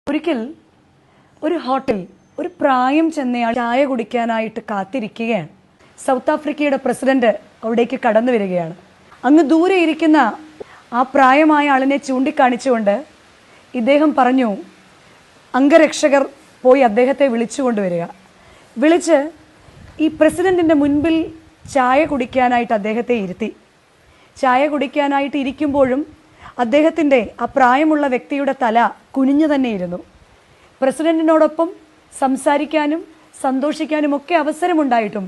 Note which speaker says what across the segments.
Speaker 1: ഒരിക്കൽ ഒരു ഹോട്ടൽ ഒരു പ്രായം ചെന്നയാൾ ചായ കുടിക്കാനായിട്ട് കാത്തിരിക്കുകയാണ്. സൗത്ത് ആഫ്രിക്കയുടെ പ്രസിഡന്റ് അവിടേക്ക് കടന്നു വരികയാണ്. അങ്ങ് ദൂരെ ഇരിക്കുന്ന ആ പ്രായമായ ആളിനെ ചൂണ്ടിക്കാണിച്ചുകൊണ്ട് ഇദ്ദേഹം പറഞ്ഞു, അംഗരക്ഷകർ പോയി അദ്ദേഹത്തെ വിളിച്ചു കൊണ്ടുവരിക. വിളിച്ച് ഈ പ്രസിഡന്റിൻ്റെ മുൻപിൽ ചായ കുടിക്കാനായിട്ട് അദ്ദേഹത്തെ ഇരുത്തി. ചായ കുടിക്കാനായിട്ട് ഇരിക്കുമ്പോഴും അദ്ദേഹത്തിൻ്റെ ആ പ്രായമുള്ള വ്യക്തിയുടെ തല കുനിഞ്ഞു തന്നെ ഇരുന്നു. പ്രസിഡന്റിനോടൊപ്പം സംസാരിക്കാനും സന്തോഷിക്കാനും ഒക്കെ അവസരമുണ്ടായിട്ടും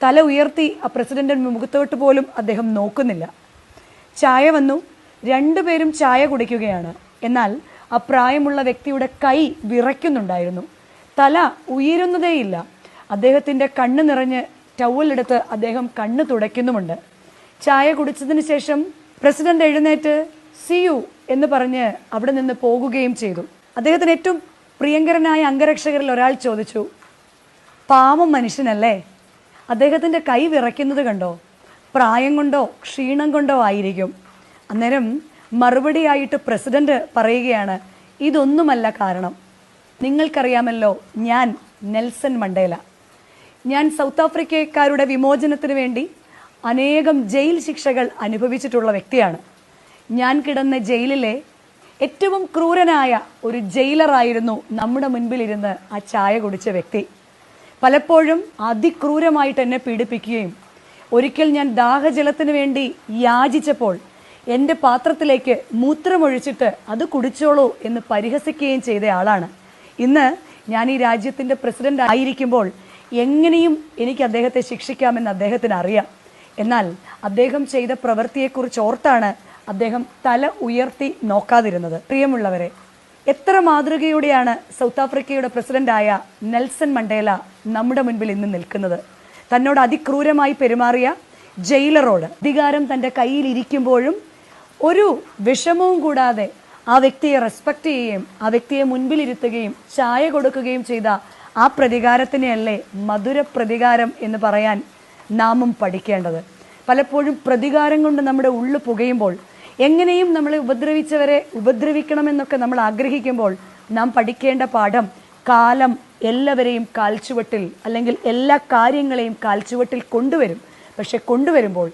Speaker 1: തല ഉയർത്തി ആ പ്രസിഡന്റിൻ്റെ മുഖത്തോട്ട് പോലും അദ്ദേഹം നോക്കുന്നില്ല. ചായ വന്നു, രണ്ടുപേരും ചായ കുടിക്കുകയാണ്. എന്നാൽ ആ പ്രായമുള്ള വ്യക്തിയുടെ കൈ വിറയ്ക്കുന്നുണ്ടായിരുന്നു, തല ഉയരുന്നതേയില്ല. അദ്ദേഹത്തിൻ്റെ കണ്ണ് നിറഞ്ഞ് ടവലെടുത്ത് അദ്ദേഹം കണ്ണ് തുടയ്ക്കുന്നുമുണ്ട്. ചായ കുടിച്ചതിന് ശേഷം പ്രസിഡന്റ് എഴുന്നേറ്റ് സി യു എന്ന് പറഞ്ഞ് അവിടെ നിന്ന് പോകുകയും ചെയ്തു. അദ്ദേഹത്തിന് ഏറ്റവും പ്രിയങ്കരനായ അംഗരക്ഷകരിൽ ഒരാൾ ചോദിച്ചു, പാവം മനുഷ്യനല്ലേ, അദ്ദേഹത്തിൻ്റെ കൈ വിറയ്ക്കുന്നത് കണ്ടോ, പ്രായം കൊണ്ടോ ക്ഷീണം കൊണ്ടോ ആയിരിക്കും. അന്നേരം മറുപടിയായിട്ട് പ്രസിഡന്റ് പറയുകയാണ്, ഇതൊന്നുമല്ല കാരണം. നിങ്ങൾക്കറിയാമല്ലോ, ഞാൻ നെൽസൺ മണ്ടേല. ഞാൻ സൗത്ത് ആഫ്രിക്കക്കാരുടെ വിമോചനത്തിന് വേണ്ടി അനേകം ജയിൽ ശിക്ഷകൾ അനുഭവിച്ചിട്ടുള്ള വ്യക്തിയാണ്. ഞാൻ കിടന്ന ജയിലിലെ ഏറ്റവും ക്രൂരനായ ഒരു ജയിലറായിരുന്നു നമ്മുടെ മുൻപിലിരുന്ന് ആ ചായ കുടിച്ച വ്യക്തി. പലപ്പോഴും അതിക്രൂരമായിട്ട് എന്നെ പീഡിപ്പിക്കുകയും ഒരിക്കൽ ഞാൻ ദാഹജലത്തിന് വേണ്ടി യാചിച്ചപ്പോൾ എൻ്റെ പാത്രത്തിലേക്ക് മൂത്രമൊഴിച്ചിട്ട് അത് കുടിച്ചോളൂ എന്ന് പരിഹസിക്കുകയും ചെയ്ത ആളാണ്. ഇന്ന് ഞാൻ ഈ രാജ്യത്തിൻ്റെ പ്രസിഡന്റ് ആയിരിക്കുമ്പോൾ എങ്ങനെയും എനിക്ക് അദ്ദേഹത്തെ ശിക്ഷിക്കാമെന്ന് അദ്ദേഹത്തിന് അറിയാം. എന്നാൽ അദ്ദേഹം ചെയ്ത പ്രവൃത്തിയെക്കുറിച്ച് ഓർത്താണ് അദ്ദേഹം തല ഉയർത്തി നോക്കാതിരുന്നത്. പ്രിയമുള്ളവരെ, എത്ര മാതൃകയോടെയാണ് സൗത്ത് ആഫ്രിക്കയുടെ പ്രസിഡന്റായ നെൽസൺ മണ്ടേല നമ്മുടെ മുൻപിൽ ഇന്ന് നിൽക്കുന്നത്. തന്നോട് അതിക്രൂരമായി പെരുമാറിയ ജയിലറോട് അധികാരം തൻ്റെ കയ്യിൽ ഇരിക്കുമ്പോഴും ഒരു വിഷമവും കൂടാതെ ആ വ്യക്തിയെ റെസ്പെക്റ്റ് ചെയ്യുകയും ആ വ്യക്തിയെ മുൻപിലിരുത്തുകയും ചായ കൊടുക്കുകയും ചെയ്ത ആ പ്രതികാരത്തിനെയല്ലേ മധുര പ്രതികാരം എന്ന് പറയാൻ നാമും പഠിക്കേണ്ടത്. പലപ്പോഴും പ്രതികാരം കൊണ്ട് നമ്മുടെ ഉള്ളു പുകയുമ്പോൾ, എങ്ങനെയും നമ്മളെ ഉപദ്രവിച്ചവരെ ഉപദ്രവിക്കണമെന്നൊക്കെ നമ്മൾ ആഗ്രഹിക്കുമ്പോൾ നാം പഠിക്കേണ്ട പാഠം, കാലം എല്ലാവരെയും കാൽച്ചുവട്ടിൽ അല്ലെങ്കിൽ എല്ലാ കാര്യങ്ങളെയും കാൽച്ചുവട്ടിൽ കൊണ്ടുവരും. പക്ഷെ കൊണ്ടുവരുമ്പോൾ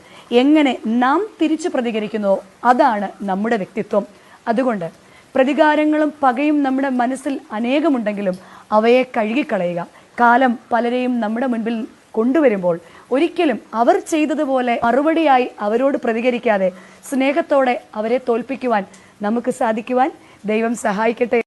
Speaker 1: എങ്ങനെ നാം തിരിച്ചു പ്രതികരിക്കുന്നോ അതാണ് നമ്മുടെ വ്യക്തിത്വം. അതുകൊണ്ട് പ്രതികാരങ്ങളും പകയും നമ്മുടെ മനസ്സിൽ അനേകമുണ്ടെങ്കിലും അവയെ കഴുകിക്കളയുക. കാലം പലരെയും നമ്മുടെ മുൻപിൽ കൊണ്ടുവരുമ്പോൾ ഒരിക്കലും അവർ ചെയ്തതുപോലെ മറുപടിയായി അവരോട് പ്രതികരിക്കാതെ സ്നേഹത്തോടെ അവരെ തോൽപ്പിക്കുവാൻ നമുക്ക് സാധിക്കുവാൻ ദൈവം സഹായിക്കട്ടെ.